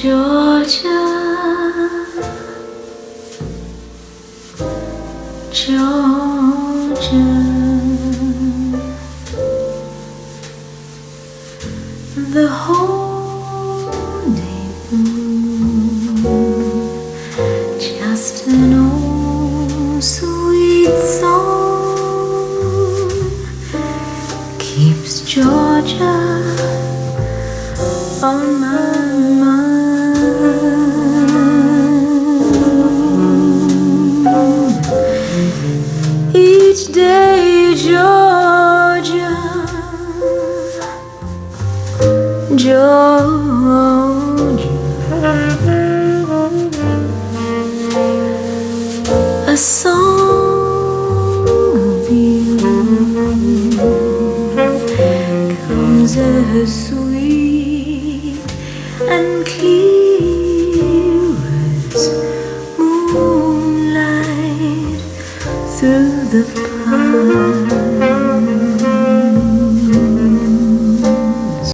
Georgia, Georgia, the whole neighborhood, just an old sweet song keeps Georgia on my mind. Each day, Georgia, Georgia, a song of you comes as sweet and clear as moonlight through the pine.